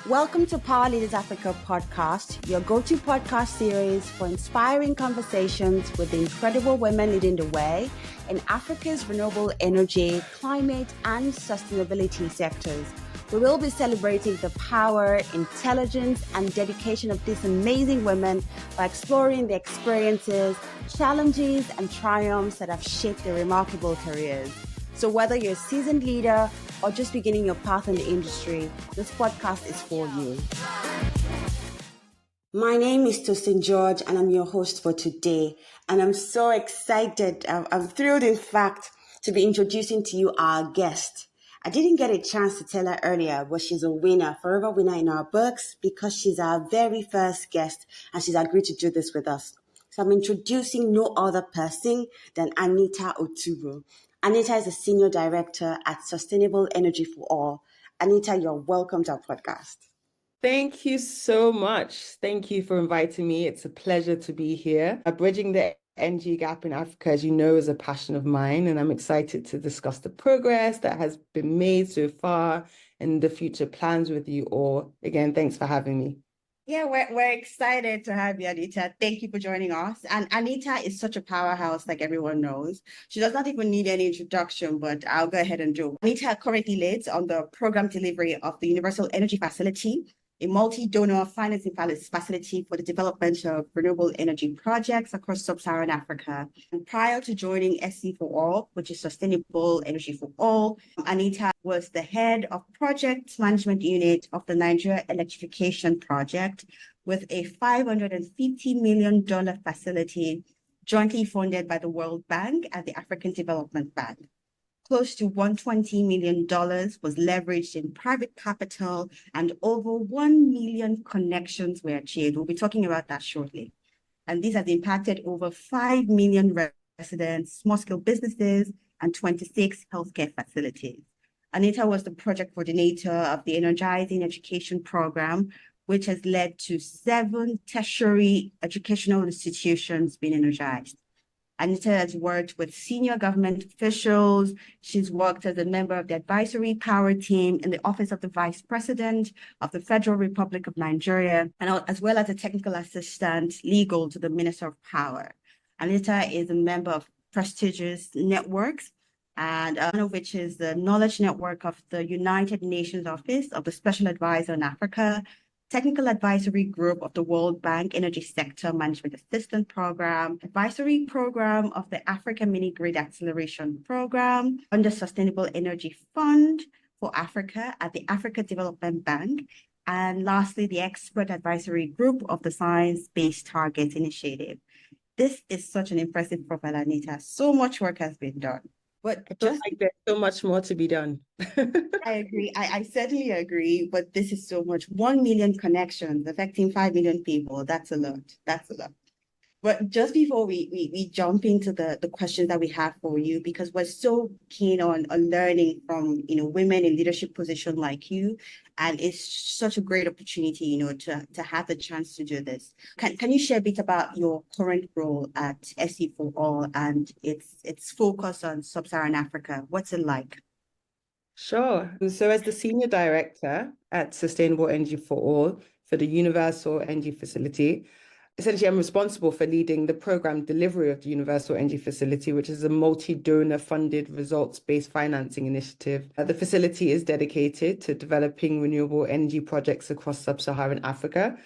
Welcome to Power LeadHERs Africa Podcast, your go-to podcast series for inspiring conversations with the incredible women leading the way in Africa's renewable energy, climate, and sustainability sectors. We will be celebrating the power, intelligence, and dedication of these amazing women by exploring the experiences, challenges, and triumphs that have shaped their remarkable careers. So whether you're a seasoned leader or just beginning your path in the industry, this podcast is for you. My name is Tosin George, and I'm your host for today. And I'm so excited. I'm thrilled, in fact, to be introducing to you our guest. I didn't get a chance to tell her earlier, but she's a winner, forever winner in our books, because she's our very first guest, and she's agreed to do this with us. So I'm introducing no other person than Anita Otubu. Anita is a Senior Director at Sustainable Energy for All. Anita, you're welcome to our podcast. Thank you so much. Thank you for inviting me. It's a pleasure to be here. Bridging the energy gap in Africa, as you know, is a passion of mine, and I'm excited to discuss the progress that has been made so far and the future plans with you all. Again, thanks for having me. Yeah, we're excited to have you, Anita. Thank you for joining us. And Anita is such a powerhouse, like everyone knows. She does not even need any introduction, but I'll go ahead and do. Anita currently leads on the program delivery of the Universal Energy Facility, a multi-donor financing facility for the development of renewable energy projects across sub-Saharan Africa. And prior to joining SC for All, which is Sustainable Energy for All, Anita was the head of project management unit of the Nigeria Electrification Project, with a $550 million facility jointly funded by the World Bank and the African Development Bank. Close to $120 million was leveraged in private capital, and over 1 million connections were achieved. We'll be talking about that shortly. And these have impacted over 5 million residents, small-scale businesses, and 26 healthcare facilities. Anita was the project coordinator of the Energizing Education Program, which has led to 7 tertiary educational institutions being energized. Anita has worked with senior government officials. She's worked as a member of the advisory power team in the Office of the Vice President of the Federal Republic of Nigeria, and as well as a technical assistant legal to the Minister of Power. Anita is a member of prestigious networks, and one of which is the Knowledge Network of the United Nations Office of the Special Advisor on Africa, Technical Advisory Group of the World Bank Energy Sector Management Assistance Program, Advisory Program of the Africa Mini Grid Acceleration Program, under Sustainable Energy Fund for Africa at the Africa Development Bank, and lastly, the Expert Advisory Group of the Science Based Targets Initiative. This is such an impressive profile, Anita. So much work has been done. But just like there's so much more to be done. I agree. I certainly agree. But this is so much. 1 million connections affecting 5 million people. That's a lot. That's a lot. But just before we jump into the questions that we have for you, because we're so keen on learning from, women in leadership position like you, and it's such a great opportunity, to have the chance to do this. Can you share a bit about your current role at SC for All and its focus on sub-Saharan Africa? What's it like? Sure. So as the Senior Director at Sustainable Energy for All for the Universal Energy Facility, essentially, I'm responsible for leading the program delivery of the Universal Energy Facility, which is a multi-donor funded results-based financing initiative. The facility is dedicated to developing renewable energy projects across sub-Saharan Africa,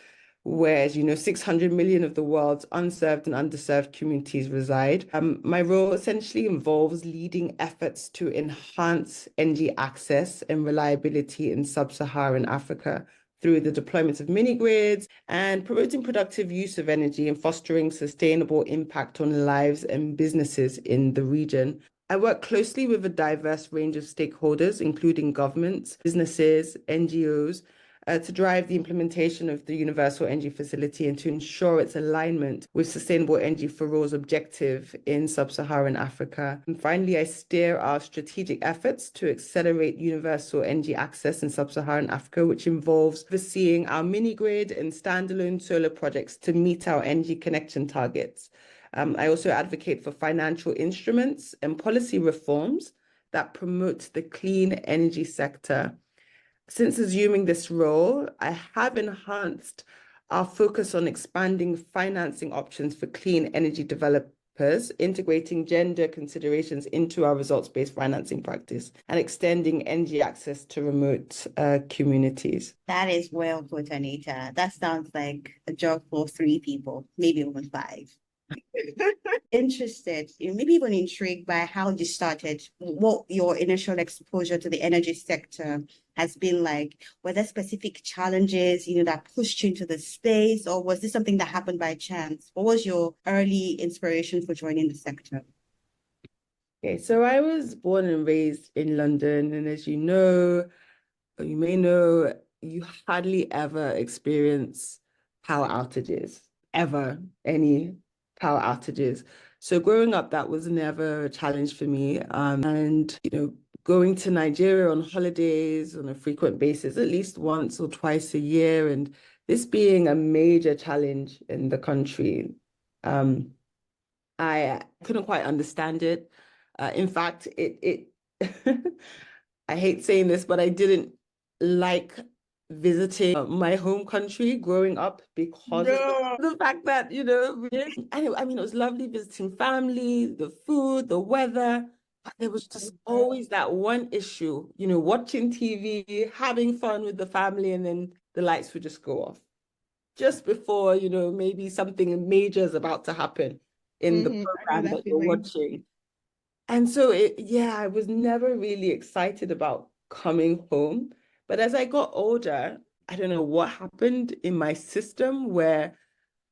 where, as you know, 600 million of the world's unserved and underserved communities reside. My role essentially involves leading efforts to enhance energy access and reliability in sub-Saharan Africa through the deployment of mini-grids and promoting productive use of energy and fostering sustainable impact on lives and businesses in the region. I work closely with a diverse range of stakeholders, including governments, businesses, NGOs, to drive the implementation of the Universal Energy Facility and to ensure its alignment with Sustainable Energy for All's objective in sub-Saharan Africa. And finally, I steer our strategic efforts to accelerate universal energy access in sub-Saharan Africa, which involves overseeing our mini-grid and standalone solar projects to meet our energy connection targets. I also advocate for financial instruments and policy reforms that promote the clean energy sector. Since assuming this role, I have enhanced our focus on expanding financing options for clean energy developers, integrating gender considerations into our results-based financing practice, and extending energy access to remote communities. That is well put, Anita. That sounds like a job for 3 people, maybe even 5. Interested, maybe even intrigued by how you started, what your initial exposure to the energy sector has been like. Were there specific challenges, that pushed you into the space, or was this something that happened by chance? What was your early inspiration for joining the sector? Okay, so I was born and raised in London, and as you know, or you may know, you hardly ever experience power outages, ever, any power outages. So growing up, that was never a challenge for me. And, going to Nigeria on holidays on a frequent basis, at least once or twice a year, and this being a major challenge in the country, I couldn't quite understand it. In fact, it I hate saying this, but I didn't like visiting my home country growing up because of the fact that, I mean, it was lovely visiting family, the food, the weather, but there was just always that one issue, watching TV, having fun with the family, and then the lights would just go off just before, maybe something major is about to happen in the I know program that that you're feeling. watching. And so I was never really excited about coming home. But as I got older, I don't know what happened in my system where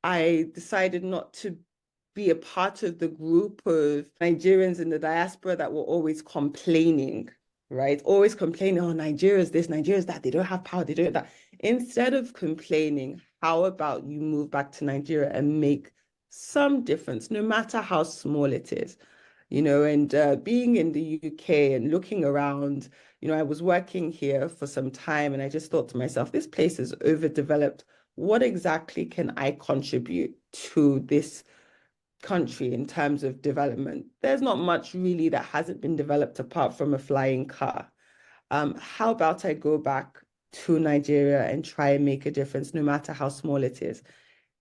I decided not to be a part of the group of Nigerians in the diaspora that were always complaining, right? Always complaining, oh, Nigeria's this, Nigeria's that, they don't have power, they don't have that. Instead of complaining, how about you move back to Nigeria and make some difference, no matter how small it is? And being in the UK and looking around, I was working here for some time and I just thought to myself, this place is overdeveloped. What exactly can I contribute to this country in terms of development? There's not much really that hasn't been developed apart from a flying car. How about I go back to Nigeria and try and make a difference, no matter how small it is?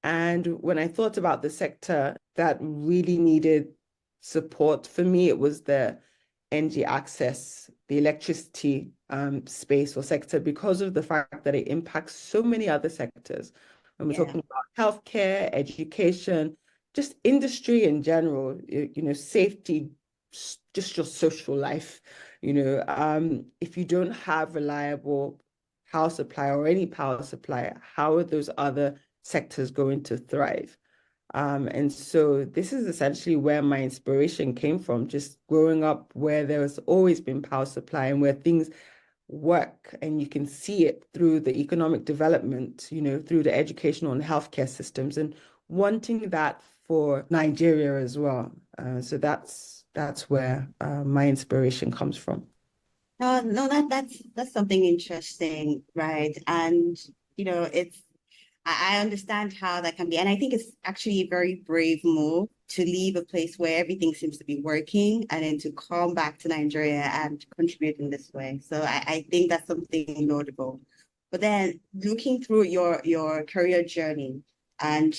And when I thought about the sector that really needed support, for me, it was the energy access, the electricity space or sector, because of the fact that it impacts so many other sectors. When we're talking about healthcare, education, just industry in general, safety, just your social life. If you don't have reliable power supply or any power supply, how are those other sectors going to thrive? And so this is essentially where my inspiration came from, just growing up where there has always been power supply and where things work and you can see it through the economic development, through the educational and healthcare systems, and wanting that for Nigeria as well. So that's where my inspiration comes from. No, that's something interesting, right? And it's I understand how that can be, and I think it's actually a very brave move to leave a place where everything seems to be working and then to come back to Nigeria and contribute in this way. So I think that's something notable. But then looking through your career journey, and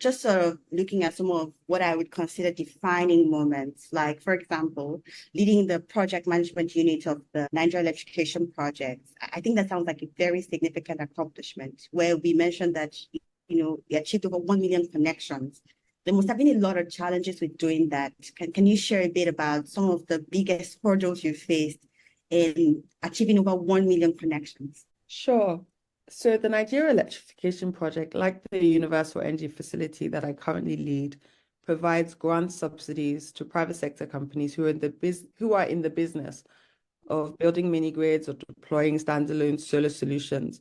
just sort of looking at some of what I would consider defining moments, like for example, leading the project management unit of the Nigeria Electrification Project. I think that sounds like a very significant accomplishment, where we mentioned that you achieved over 1 million connections. There must have been a lot of challenges with doing that. Can you share a bit about some of the biggest hurdles you faced in achieving over 1 million connections? Sure. So the Nigeria Electrification Project, like the Universal Energy Facility that I currently lead, provides grant subsidies to private sector companies who are in the business of building mini grids or deploying standalone solar solutions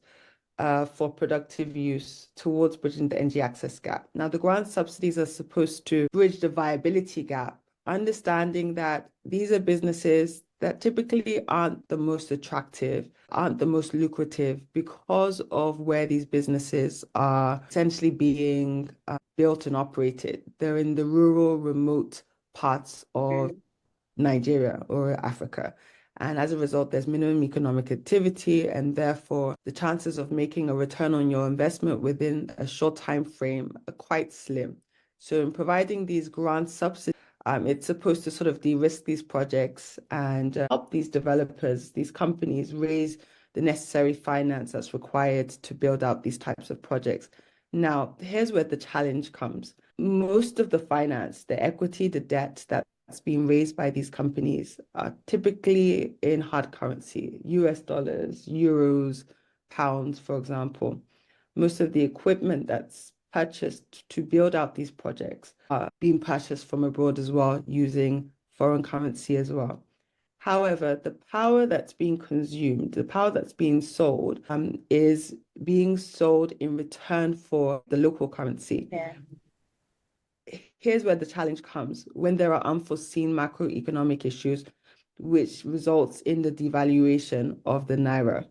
for productive use towards bridging the energy access gap. Now, the grant subsidies are supposed to bridge the viability gap, understanding that these are businesses that typically aren't the most attractive, aren't the most lucrative because of where these businesses are essentially being built and operated. They're in the rural, remote parts of Nigeria or Africa. And as a result, there's minimum economic activity, and therefore the chances of making a return on your investment within a short time frame are quite slim. So in providing these grant subsidies, it's supposed to sort of de-risk these projects and help these developers, these companies raise the necessary finance that's required to build out these types of projects. Now, here's where the challenge comes. Most of the finance, the equity, the debt that's being raised by these companies are typically in hard currency, US dollars, euros, pounds, for example. Most of the equipment that's purchased to build out these projects are being purchased from abroad as well, using foreign currency as well. However, the power that's being consumed, the power that's being sold, is being sold in return for the local currency. Yeah. Here's where the challenge comes when there are unforeseen macroeconomic issues, which results in the devaluation of the naira.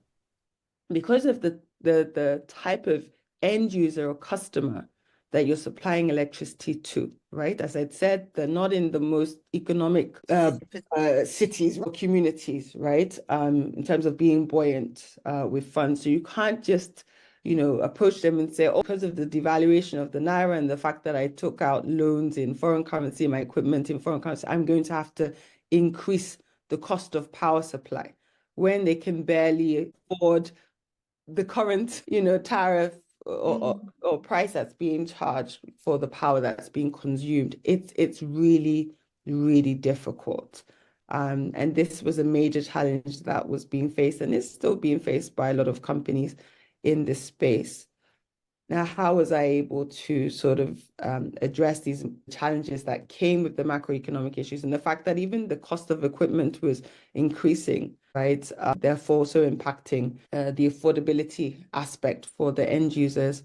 Because of the type of end user or customer that you're supplying electricity to, right? As I said, they're not in the most economic cities or communities, right? In terms of being buoyant with funds. So you can't just, approach them and say, oh, because of the devaluation of the naira and the fact that I took out loans in foreign currency, my equipment in foreign currency, I'm going to have to increase the cost of power supply when they can barely afford the current, tariff or price that's being charged for the power that's being consumed. It's really, really difficult. And this was a major challenge that was being faced and is still being faced by a lot of companies in this space. Now, how was I able to sort of address these challenges that came with the macroeconomic issues and the fact that even the cost of equipment was increasing, right? Therefore, also impacting the affordability aspect for the end users.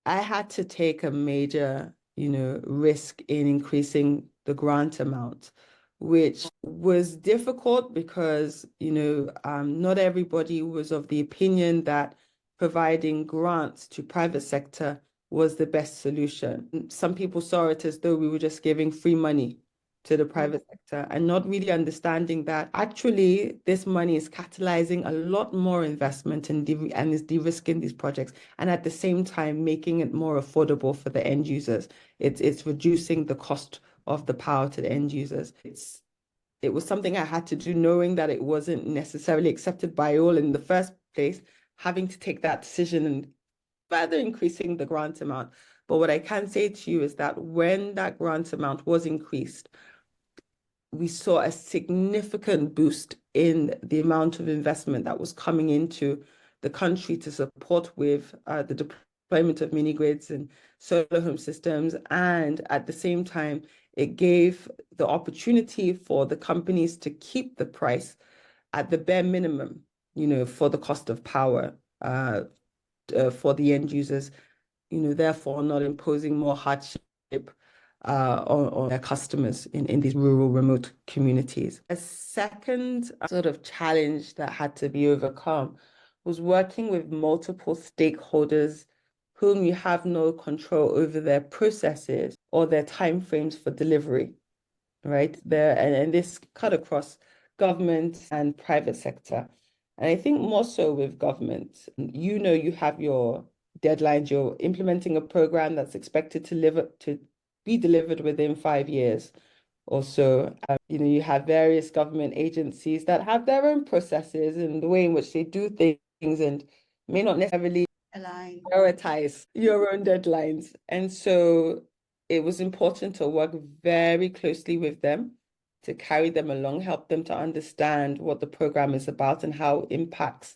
I had to take a major, risk in increasing the grant amount, which was difficult because, not everybody was of the opinion that providing grants to private sector was the best solution. Some people saw it as though we were just giving free money to the private sector and not really understanding that actually this money is catalyzing a lot more investment and is de-risking these projects, and at the same time making it more affordable for the end users. It's reducing the cost of the power to the end users. It was something I had to do, knowing that it wasn't necessarily accepted by all in the first place, having to take that decision and further increasing the grant amount. But what I can say to you is that when that grant amount was increased, we saw a significant boost in the amount of investment that was coming into the country to support with the deployment of mini grids and solar home systems. And at the same time, it gave the opportunity for the companies to keep the price at the bare minimum, for the cost of power for the end users, therefore not imposing more hardship on their customers in these rural, remote communities. A second sort of challenge that had to be overcome was working with multiple stakeholders whom you have no control over their processes or their timeframes for delivery, right? And this cut across government and private sector. And I think more so with government, you have your deadlines, you're implementing a program that's expected to be delivered within 5 years or so. You have various government agencies that have their own processes and the way in which they do things and may not necessarily prioritize your own deadlines. And so it was important to work very closely with them to carry them along, help them to understand what the program is about and how it impacts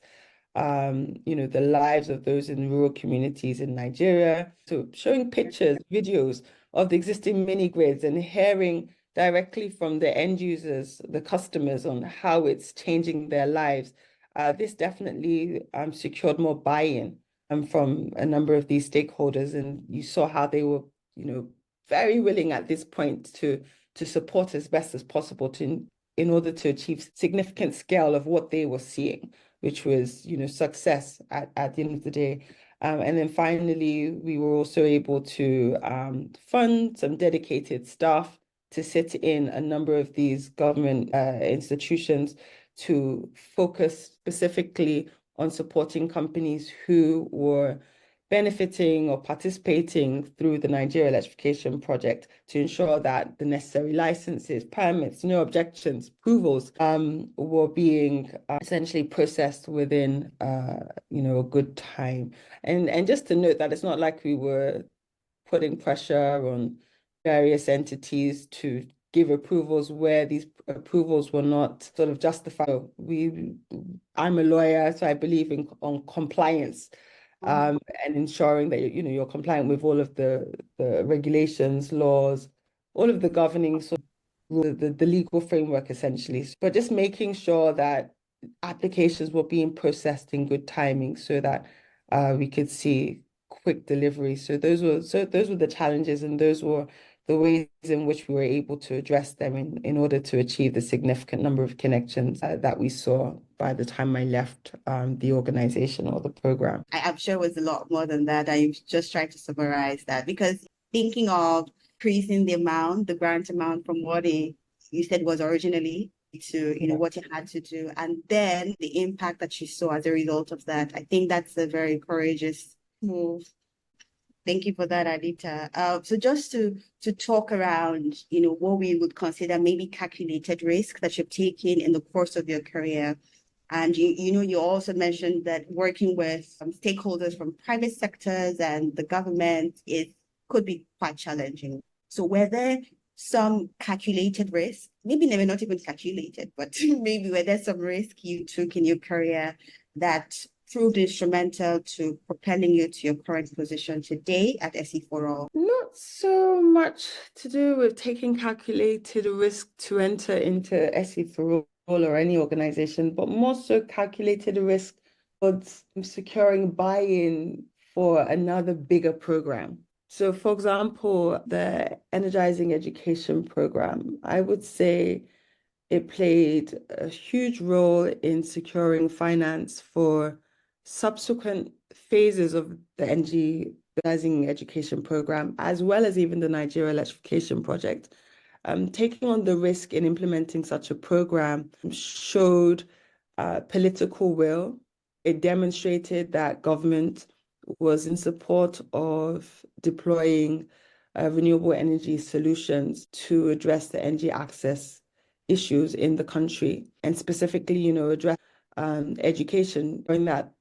the lives of those in rural communities in Nigeria. So showing pictures, videos of the existing mini grids and hearing directly from the end users, the customers, on how it's changing their lives. This definitely secured more buy-in from a number of these stakeholders, and you saw how they were, very willing at this point to support as best as possible in order to achieve significant scale of what they were seeing, which was, success at the end of the day. And then finally, we were also able to fund some dedicated staff to sit in a number of these government institutions to focus specifically on supporting companies who were benefiting or participating through the Nigeria Electrification Project to ensure that the necessary licenses, permits, no objections, approvals were being essentially processed within a good time. And just to note that it's not like we were putting pressure on various entities to give approvals where these approvals were not sort of justified. I'm a lawyer, so I believe on compliance. And ensuring that you're compliant with all of the regulations, laws, all of the governing sort of the legal framework essentially. But just making sure that applications were being processed in good timing so that we could see quick delivery. So those were the challenges, and those were the ways in which we were able to address them in order to achieve the significant number of connections that we saw by the time I left the organization or the program. I'm sure it was a lot more than that. I just tried to summarize that, because thinking of increasing the grant amount from what you said was originally to what you had to do, and then the impact that you saw as a result of that. I think that's a very courageous move. Thank you for that, Anita. So just to talk around, what we would consider maybe calculated risk that you've taken in the course of your career. And you also mentioned that working with stakeholders from private sectors and the government could be quite challenging. So were there some calculated risk, maybe never not even calculated, but maybe were there some risk you took in your career that proved instrumental to propelling you to your current position today at SE4All? Not so much to do with taking calculated risk to enter into SE4All or any organization, but more so calculated risk towards securing buy-in for another bigger program. So, for example, the Energizing Education Program, I would say it played a huge role in securing finance for subsequent phases of the Energizing Education Program, as well as even the Nigeria Electrification Project. Taking on the risk in implementing such a program showed political will. It demonstrated that government was in support of deploying renewable energy solutions to address the energy access issues in the country, and specifically, address education, showing that,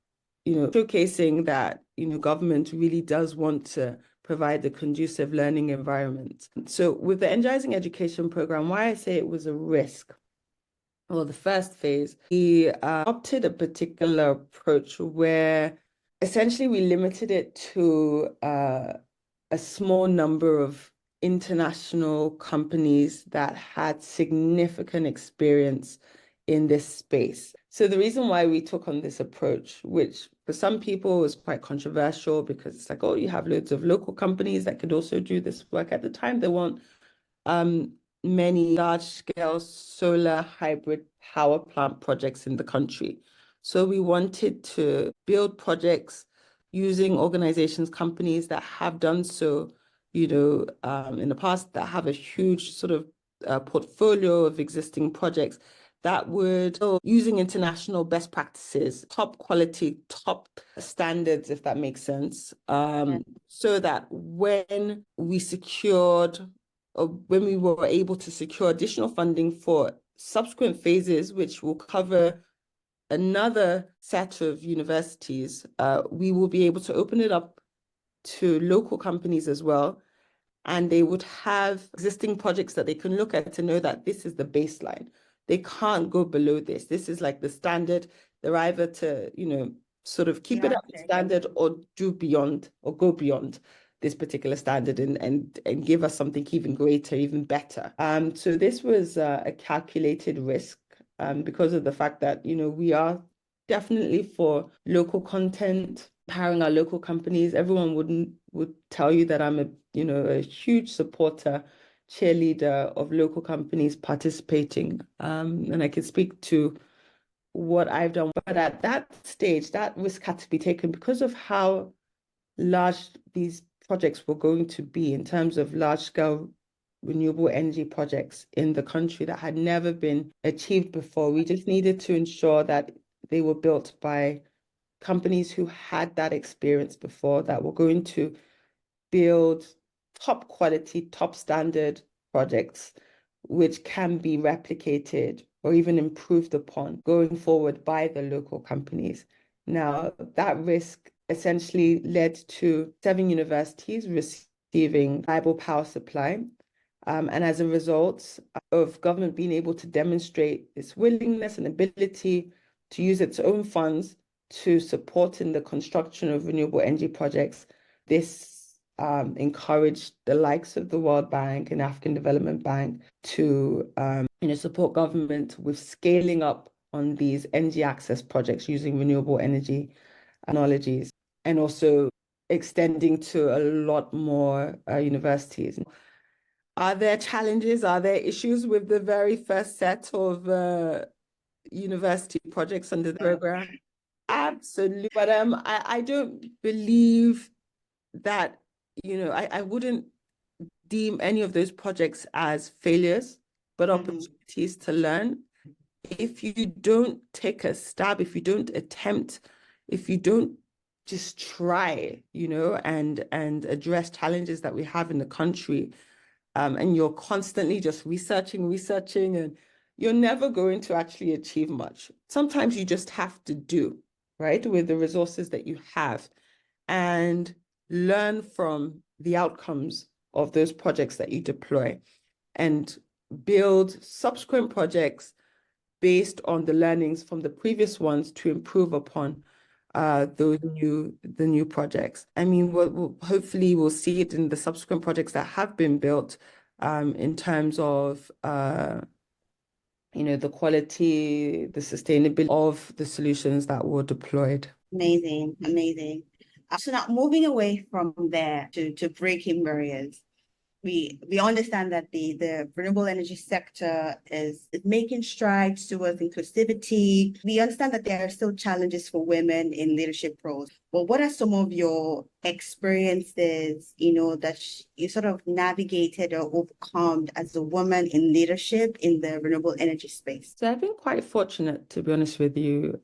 showcasing that, government really does want to provide a conducive learning environment. So with the Energizing Education Program, why I say it was a risk, well, the first phase, we adopted a particular approach where essentially we limited it to a small number of international companies that had significant experience in this space. So the reason why we took on this approach, which for some people was quite controversial, because it's like, oh, you have loads of local companies that could also do this work. At the time, there weren't many large-scale solar hybrid power plant projects in the country. So we wanted to build projects using organizations, companies that have done so, in the past, that have a huge sort of portfolio of existing projects that would, using international best practices, top quality, top standards, if that makes sense, so that when we secured, or when we were able to secure additional funding for subsequent phases, which will cover another set of universities, we will be able to open it up to local companies as well. And they would have existing projects that they can look at to know that this is the baseline. They can't go below this. This is like the standard. They're either to, sort of keep it up to standard or do beyond or go beyond this particular standard and give us something even greater, even better. So this was a calculated risk because of the fact that, we are definitely for local content, powering our local companies. Everyone would tell you that I'm a huge supporter, cheerleader of local companies participating. And I can speak to what I've done. But at that stage, that risk had to be taken because of how large these projects were going to be in terms of large scale renewable energy projects in the country that had never been achieved before. We just needed to ensure that they were built by companies who had that experience before, that were going to build top quality, top standard projects, which can be replicated or even improved upon going forward by the local companies. Now, that risk essentially led to 7 universities receiving reliable power supply. And as a result of government being able to demonstrate its willingness and ability to use its own funds to support in the construction of renewable energy projects, this encouraged the likes of the World Bank and African Development Bank to support government with scaling up on these energy access projects using renewable energy technologies, and also extending to a lot more universities. Are there challenges? Are there issues with the very first set of university projects under the program? Absolutely. But I don't believe that, I wouldn't deem any of those projects as failures, but opportunities to learn. If you don't take a stab, if you don't attempt, if you don't just try, and address challenges that we have in the country, and you're constantly just researching, and you're never going to actually achieve much. Sometimes you just have to do, right, with the resources that you have, and learn from the outcomes of those projects that you deploy, and build subsequent projects based on the learnings from the previous ones to improve upon the new projects. I mean, hopefully we'll see it in the subsequent projects that have been built, in terms of the quality, the sustainability of the solutions that were deployed. Amazing, amazing. So now moving away from there to breaking barriers. We understand that the renewable energy sector is making strides towards inclusivity. We understand that there are still challenges for women in leadership roles. But what are some of your experiences, that you sort of navigated or overcome as a woman in leadership in the renewable energy space? So I've been quite fortunate, to be honest with you.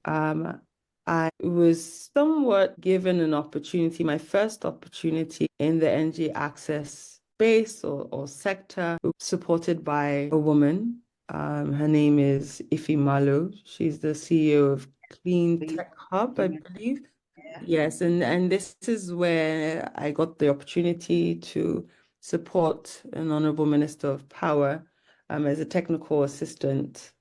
I was somewhat given an opportunity, my first opportunity in the energy access space or sector, supported by a woman. Her name is Ife Malo. She's the CEO of Clean Tech Hub, I believe. Yes, and this is where I got the opportunity to support an Honorable Minister of Power as a technical assistant,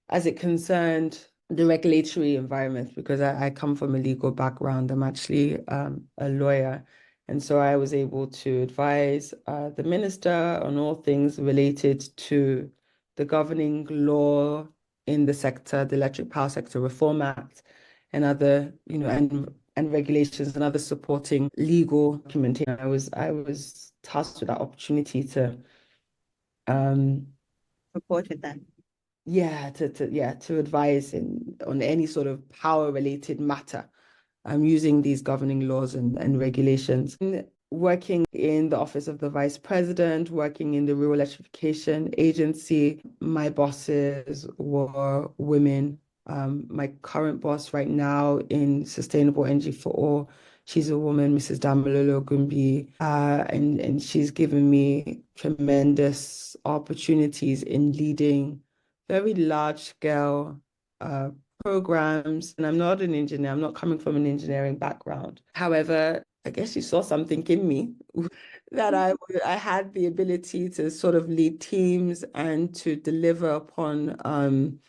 as it concerned the regulatory environment, because I come from a legal background. I'm actually a lawyer. And so I was able to advise the minister on all things related to the governing law in the sector, the Electric Power Sector Reform Act, and other, and regulations and other supporting legal documentation. I was tasked with that opportunity to Support with that. To advise on any sort of power related matter. I'm using these governing laws and regulations. Working in the office of the Vice President, working in the Rural Electrification Agency, my bosses were women. My current boss right now in Sustainable Energy for All, she's a woman, Mrs. Damilolo Gumbi, and she's given me tremendous opportunities in leading very large-scale programs. And I'm not an engineer. I'm not coming from an engineering background. However, I guess you saw something in me that I had the ability to sort of lead teams and to deliver upon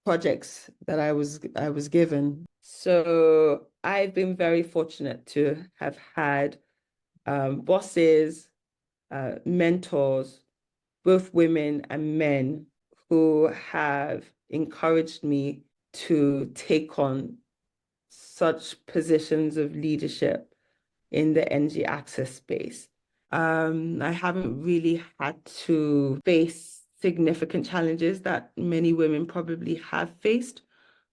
projects that I was given. So I've been very fortunate to have had bosses, mentors, both women and men, who have encouraged me to take on such positions of leadership in the energy access space. I haven't really had to face significant challenges that many women probably have faced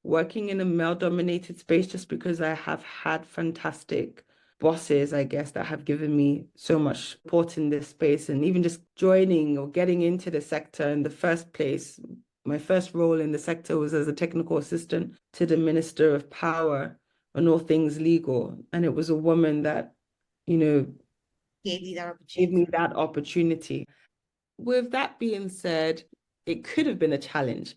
working in a male-dominated space, just because I have had fantastic bosses, I guess, that have given me so much support in this space, and even just joining or getting into the sector in the first place. My first role in the sector was as a technical assistant to the Minister of Power on all things legal. And it was a woman that, you know, Gave you that gave opportunity. me that opportunity. With that being said, it could have been a challenge.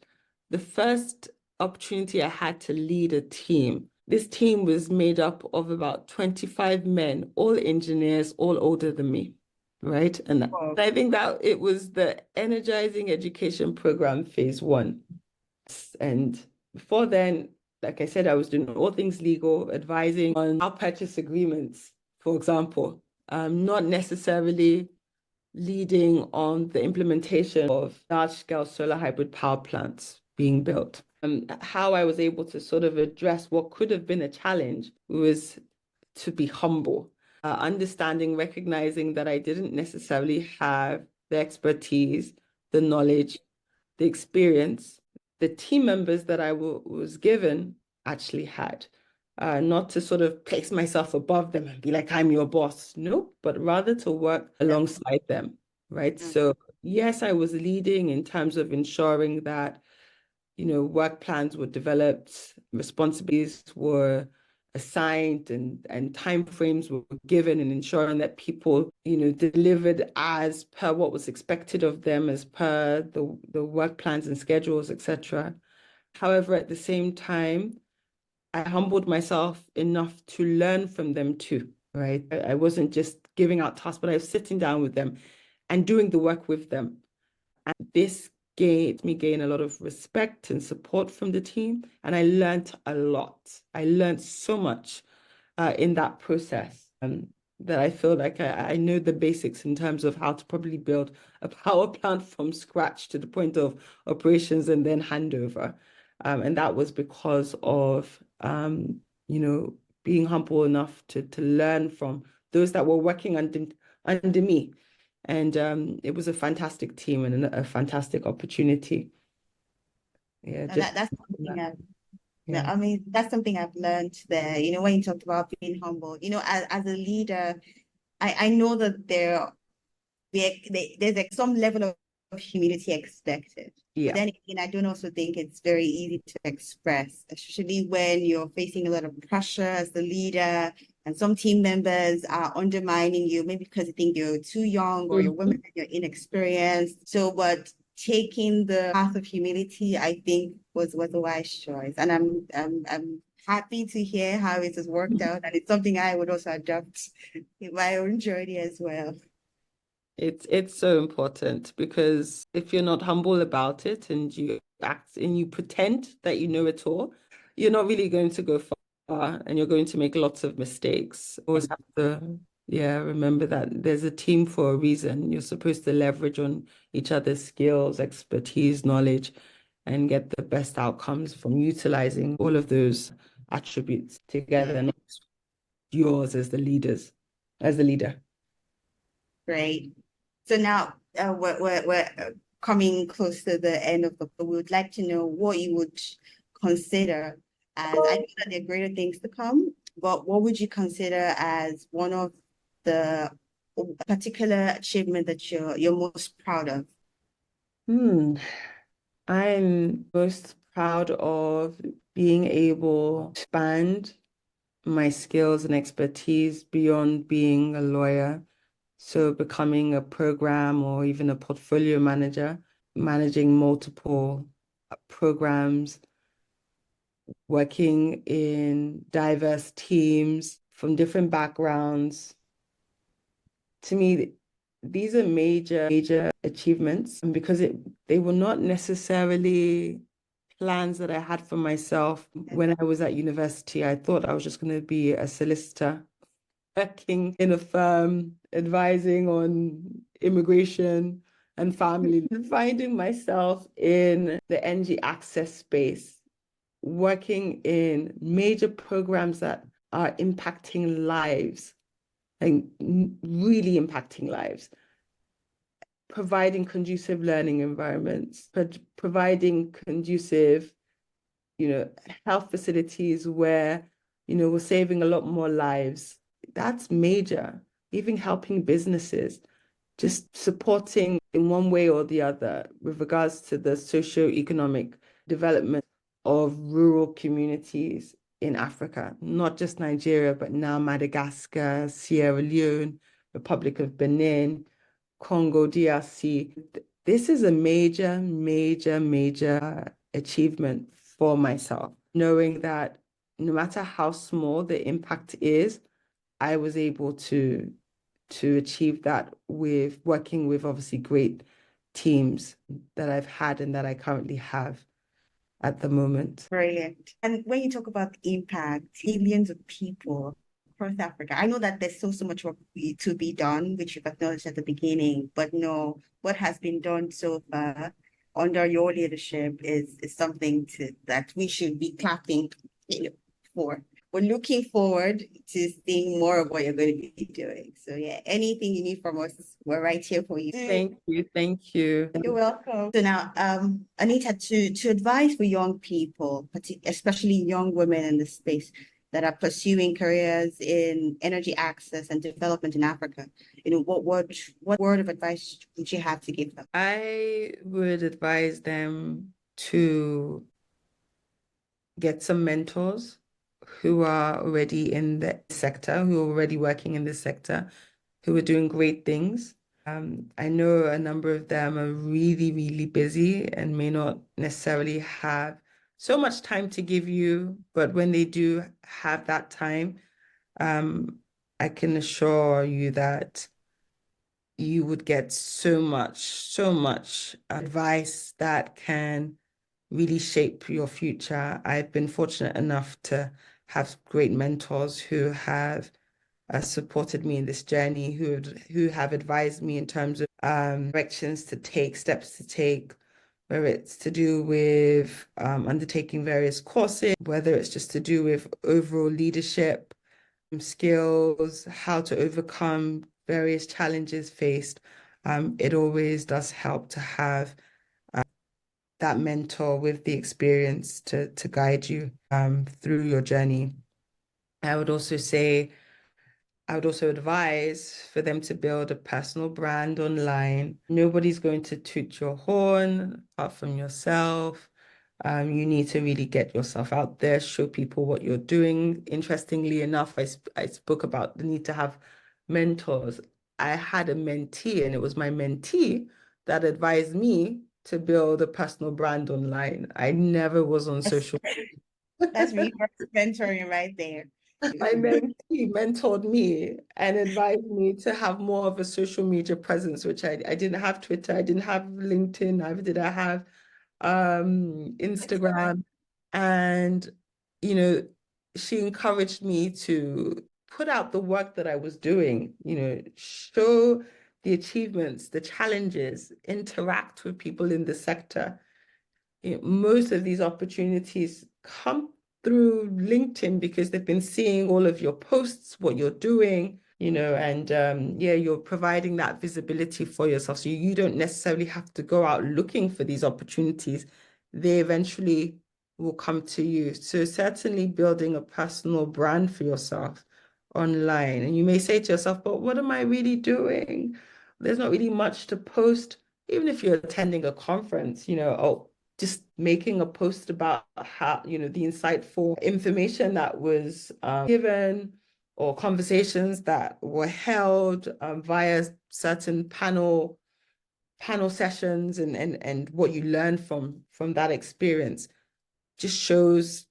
The first opportunity I had to lead a team. This team was made up of about 25 men, all engineers, all older than me, right? And Oh, I think that it was the Energizing Education Program phase 1. And before then, like I said, I was doing all things legal, advising on our purchase agreements, for example, not necessarily leading on the implementation of large-scale solar hybrid power plants being built. How I was able to sort of address what could have been a challenge was to be humble, understanding, recognizing that I didn't necessarily have the expertise, the knowledge, the experience the team members that I was given actually had. Not to sort of place myself above them and be like, I'm your boss. No, but rather to work alongside them, right? So yes, I was leading in terms of ensuring that, work plans were developed, responsibilities were assigned, and timeframes were given, and ensuring that people, delivered as per what was expected of them, as per the work plans and schedules, etc. However, at the same time, I humbled myself enough to learn from them too, right? I wasn't just giving out tasks, but I was sitting down with them and doing the work with them. And this gain a lot of respect and support from the team. And I learned a lot. I learned so much in that process. That I feel like I know the basics in terms of how to probably build a power plant from scratch to the point of operations and then handover. And that was because of, being humble enough to learn from those that were working under me. And it was a fantastic team and a fantastic opportunity. Yeah, and just that's something yeah. I mean, that's something I've learned there. When you talked about being humble, as a leader, I know that there's like some level of humility expected. But Yeah. then again, I don't also think it's very easy to express, especially when you're facing a lot of pressure as the leader, and some team members are undermining you, maybe because they think you're too young or you're women and you're inexperienced. So, but taking the path of humility, I think was a wise choice. And I'm happy to hear how it has worked out. And it's something I would also adopt in my own journey as well. It's so important, because if you're not humble about it and you act and you pretend that you know it all, you're not really going to go far, and you're going to make lots of mistakes. Always have to, yeah, remember that there's a team for a reason. You're supposed to leverage on each other's skills, expertise, knowledge, and get the best outcomes from utilizing all of those attributes together, not yours as the leader. Great. So now we're coming close to the end of the book. We would like to know what you would consider as, I know that there are greater things to come, but what would you consider as one of the particular achievement that you're most proud of? I'm most proud of being able to expand my skills and expertise beyond being a lawyer. So becoming a program or even a portfolio manager, managing multiple programs, working in diverse teams from different backgrounds. To me, these are major achievements, and because they were not necessarily plans that I had for myself when I was at university. I thought I was just going to be a solicitor, working in a firm, advising on immigration and family, and finding myself in the energy access space, working in major programs that are impacting lives, and really impacting lives, providing conducive learning environments, providing conducive, health facilities where, we're saving a lot more lives, that's major. Even helping businesses, just supporting in one way or the other with regards to the socio-economic development of rural communities in Africa, not just Nigeria, but now Madagascar, Sierra Leone, Republic of Benin, Congo, DRC. This is a major, major, major achievement for myself, knowing that no matter how small the impact is, I was able to achieve that with working with obviously great teams that I've had and that I currently have at the moment. Brilliant. And when you talk about impact, millions of people across Africa, I know that there's so much work to be done, which you've acknowledged at the beginning, but no, what has been done so far under your leadership is something that we should be clapping, for. We're looking forward to seeing more of what you're going to be doing. So yeah, anything you need from us, we're right here for you. Thank you. Thank you. You're welcome. So now, Anita, to advise for young people, especially young women in this space that are pursuing careers in energy access and development in Africa, what word of advice would you have to give them? I would advise them to get some mentors who are already in the sector, who are already working in this sector, who are doing great things. I know a number of them are really, really busy and may not necessarily have so much time to give you, but when they do have that time, I can assure you that you would get so much advice that can really shape your future. I've been fortunate enough to have great mentors who have supported me in this journey, who have advised me in terms of directions to take, steps to take, whether it's to do with undertaking various courses, whether it's just to do with overall leadership skills, how to overcome various challenges faced. It always does help to have that mentor with the experience to guide you through your journey. I would also advise for them to build a personal brand online. Nobody's going to toot your horn apart from yourself. You need to really get yourself out there, show people what you're doing. Interestingly enough, I spoke about the need to have mentors. I had a mentee, and it was my mentee that advised me to build a personal brand online. I never was on social media. That's reverse mentoring right there. My mentee mentored me and advised me to have more of a social media presence, which I didn't have Twitter, I didn't have LinkedIn, neither did I have Instagram. And, she encouraged me to put out the work that I was doing, show the achievements, the challenges, interact with people in the sector. Most of these opportunities come through LinkedIn because they've been seeing all of your posts, what you're doing, and you're providing that visibility for yourself. So you don't necessarily have to go out looking for these opportunities. They eventually will come to you. So certainly building a personal brand for yourself online. And you may say to yourself, but what am I really doing? There's not really much to post. Even if you're attending a conference, just making a post about how, the insightful information that was given, or conversations that were held via certain panel sessions, and what you learned from that experience just shows,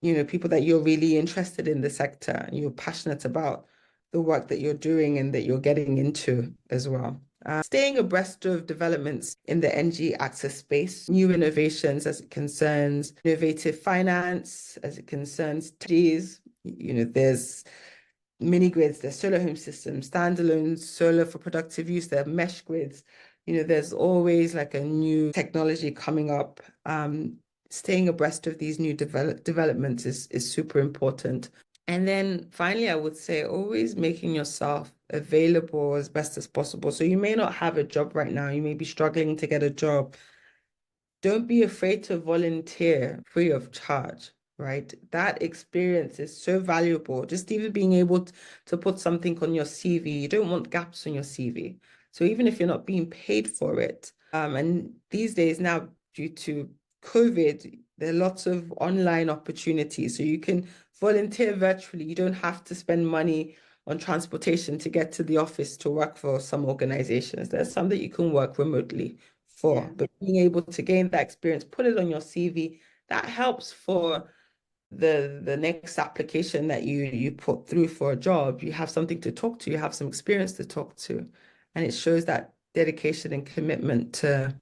people that you're really interested in the sector and you're passionate about the work that you're doing and that you're getting into as well. Staying abreast of developments in the energy access space, new innovations as it concerns innovative finance, as it concerns technologies. There's mini grids, there's solar home systems, standalone solar for productive use, there are mesh grids. There's always like a new technology coming up. Staying abreast of these new developments is super important. And then finally, I would say always making yourself available as best as possible. So you may not have a job right now. You may be struggling to get a job. Don't be afraid to volunteer free of charge. right? That experience is so valuable. Just even being able to put something on your CV, you don't want gaps on your CV. So even if you're not being paid for it, and these days now, due to COVID, there are lots of online opportunities. So you can volunteer virtually. You don't have to spend money on transportation to get to the office to work for some organizations. There's some that you can work remotely for, Yeah. but being able to gain that experience, put it on your CV, that helps for the next application that you put through for a job. You have something to talk to, you have some experience to talk to, and it shows that dedication and commitment to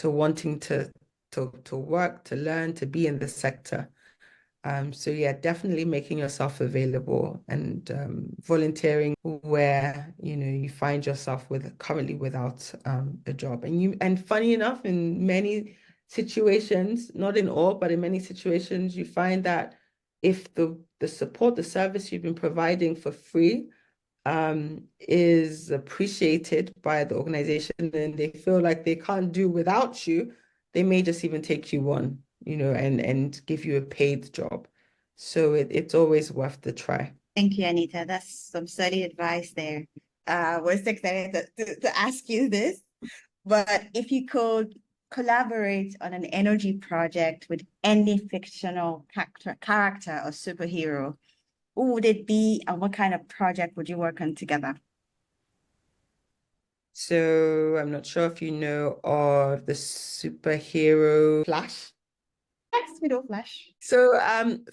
wanting to work, to learn, to be in the sector. So yeah, definitely making yourself available and volunteering where you find yourself currently without a job. And funny enough, in many situations, not in all, but in many situations, you find that if the support, the service you've been providing for free is appreciated by the organization and they feel like they can't do without you, they may just even take you on, and give you a paid job. So it's always worth the try. Thank you, Anita. That's some solid advice there. We're so excited to ask you this, but if you could collaborate on an energy project with any fictional character or superhero, who would it be and what kind of project would you work on together? So I'm not sure if you know of the superhero Flash. Yes, we do Flash. So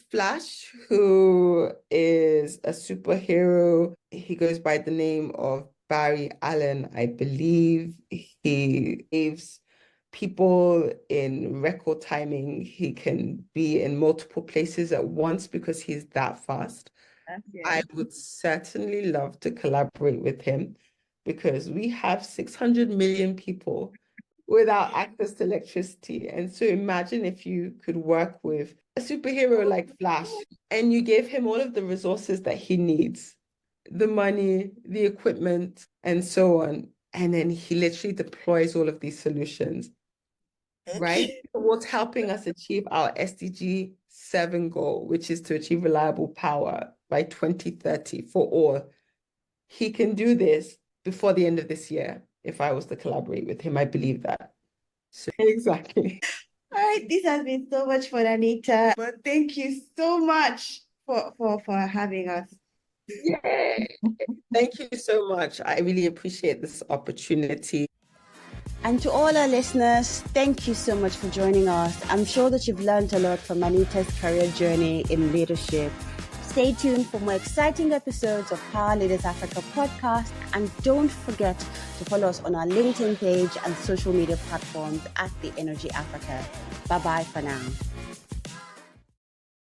Flash, who is a superhero, he goes by the name of Barry Allen, I believe. He saves people in record timing. He can be in multiple places at once because he's that fast. I would certainly love to collaborate with him because we have 600 million people without access to electricity. And so imagine if you could work with a superhero like Flash and you gave him all of the resources that he needs, the money, the equipment, and so on. And then he literally deploys all of these solutions, right? What's helping us achieve our SDG 7 goal, which is to achieve reliable power by 2030 for all. He can do this before the end of this year. If I was to collaborate with him, I believe that. So, exactly. All right, this has been so much fun, Anita. But thank you so much for having us. Yay. Thank you so much. I really appreciate this opportunity. And to all our listeners, thank you so much for joining us. I'm sure that you've learned a lot from Anita's career journey in leadership. Stay tuned for more exciting episodes of Power LeadHERs Africa Podcast. And don't forget to follow us on our LinkedIn page and social media platforms at The Energy Africa. Bye-bye for now.